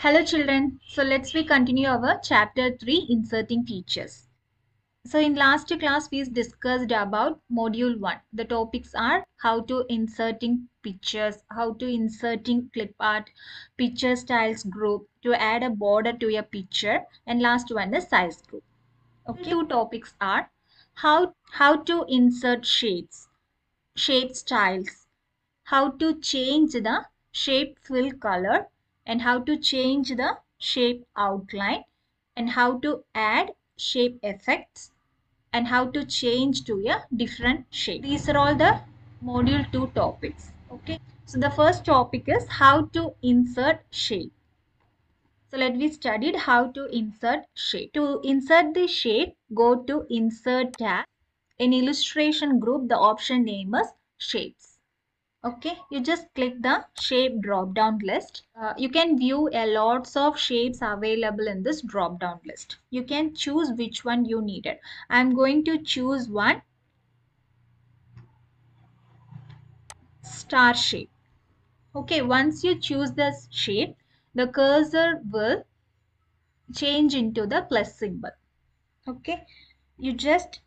Hello children, so let's we continue our chapter 3 inserting features. So in last class we discussed about module 1. The topics are how to inserting pictures, how to inserting clip art, picture styles group, to add a border to your picture, and last one the size group. Okay, two topics are how to insert shapes, shape styles, how to change the shape fill color, and how to change the shape outline, and how to add shape effects, and how to change to a different shape. These are all the module 2 topics. Okay, so the first topic is how to insert shape. So let me study how to insert shape. To insert the shape, go to insert tab. In illustration group, the option name is shapes. Okay, you just click the shape drop down list. You can view a lots of shapes available in this drop down list. You can choose which one you needed. I'm going to choose one star shape. Okay, once you choose this shape, the cursor will change into the plus symbol. Okay, you just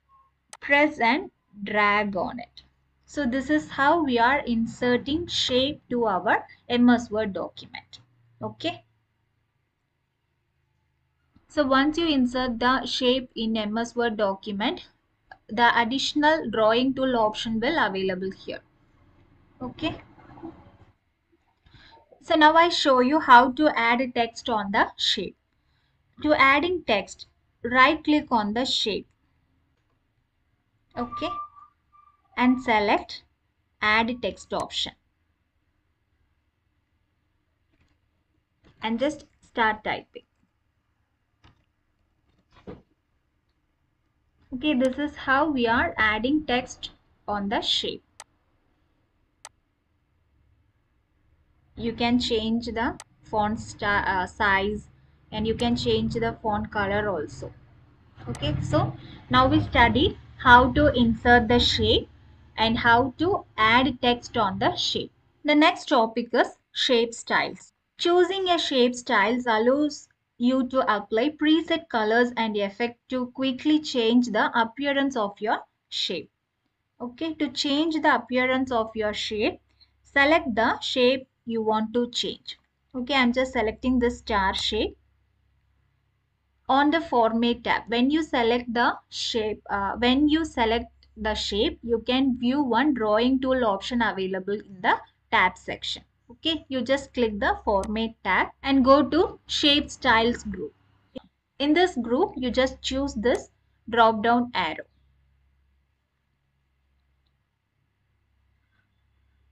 press and drag on it. So this is how we are inserting shape to our MS Word document. Okay. So once you insert the shape in MS Word document, the additional drawing tool option will available here. Okay. So now I show you how to add a text on the shape. To adding text, right click on the shape. Okay. And select add text option. And just start typing. Okay, this is how we are adding text on the shape. You can change the font size, and you can change the font color also. Okay, so now we study how to insert the shape and how to add text on the shape. The next topic is shape styles. Choosing a shape styles allows you to apply preset colors and effect to quickly change the appearance of your shape. Okay, to change the appearance of your shape, select the shape you want to change. Okay, I'm just selecting the star shape. On the format tab, when you select the shape, you can view one drawing tool option available in the tab section. Okay, you just click the format tab and go to shape styles group. In this group, you just choose this drop down arrow.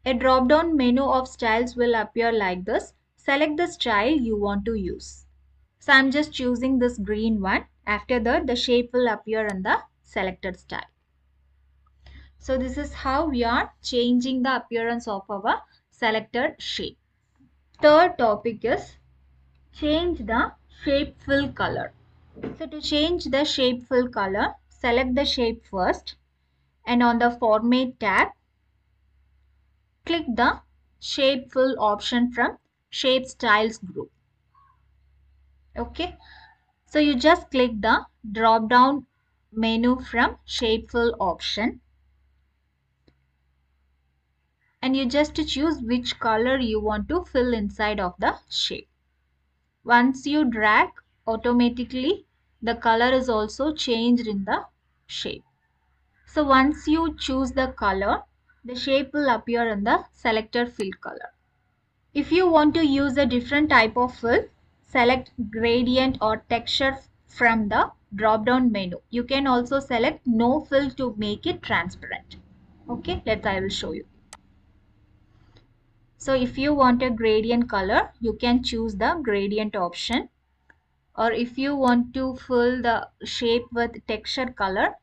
A drop-down menu of styles will appear like this. Select the style you want to use. So I'm just choosing this green one. After that, the shape will appear in the selected style. So this is how we are changing the appearance of our selected shape. Third topic is change the shape fill color. So to change the shape fill color, select the shape first, and on the format tab, click the shape fill option from shape styles group. Okay, so you just click the drop down menu from shape fill option, and you just choose which color you want to fill inside of the shape. Once you drag, automatically the color is also changed in the shape. So once you choose the color, the shape will appear in the selected fill color. If you want to use a different type of fill, select gradient or texture from the drop down menu. You can also select no fill to make it transparent. Okay, I will show you. So if you want a gradient color, you can choose the gradient option. Or if you want to fill the shape with texture color,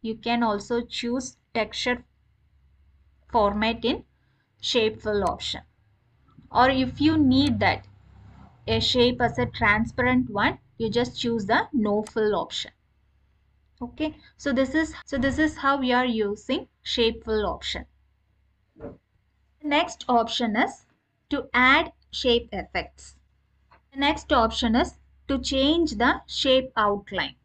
you can also choose texture format in shape fill option. Or if you need that a shape as a transparent one, you just choose the no fill option. Okay, so this is how we are using shape fill option. The next option is to add shape effects. The next option is to change the shape outline.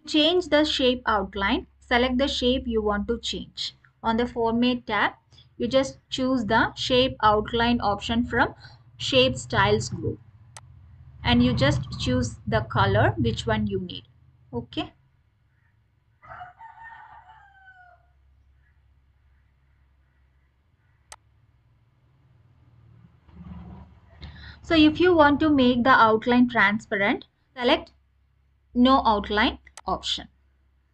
To change the shape outline, select the shape you want to change. On the Format tab, you just choose the Shape Outline option from Shape Styles group. And you just choose the color, which one you need. Okay. So if you want to make the outline transparent, select No Outline option.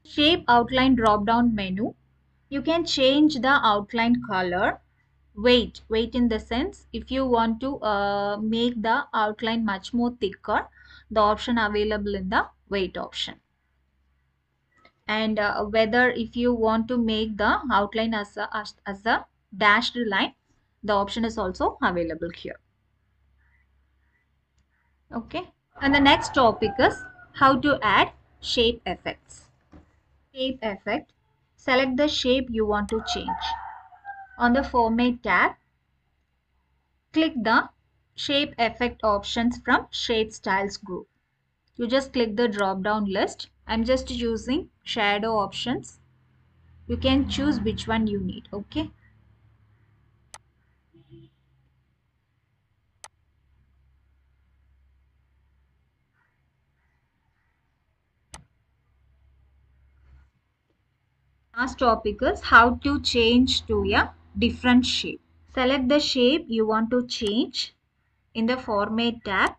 Shape Outline drop-down menu. You can change the outline color. Weight in the sense, if you want to make the outline much more thicker, the option available in the weight option. And whether if you want to make the outline as a dashed line, the option is also available here. Okay. And the next topic is how to add shape effects. Shape effect. Select the shape you want to change. On the Format tab, click the Shape Effect options from Shape Styles group. You just click the drop down list. I'm just using shadow options. You can choose which one you need. Okay. Last topic is how to change to a different shape. Select the shape you want to change in the Format tab.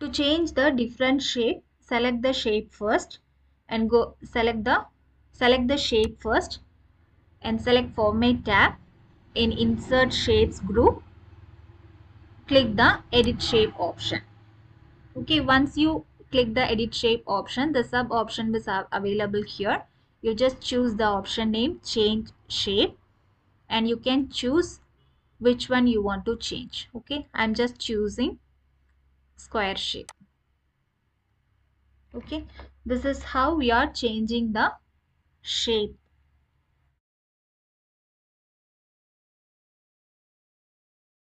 To change the different shape, select the shape first and select the shape first and select Format tab. In Insert Shapes group, click the Edit Shape option. Okay, once you click the Edit Shape option, the sub option is available here. You just choose the option name Change Shape and you can choose which one you want to change. Okay, I'm just choosing square shape. Okay, this is how we are changing the shape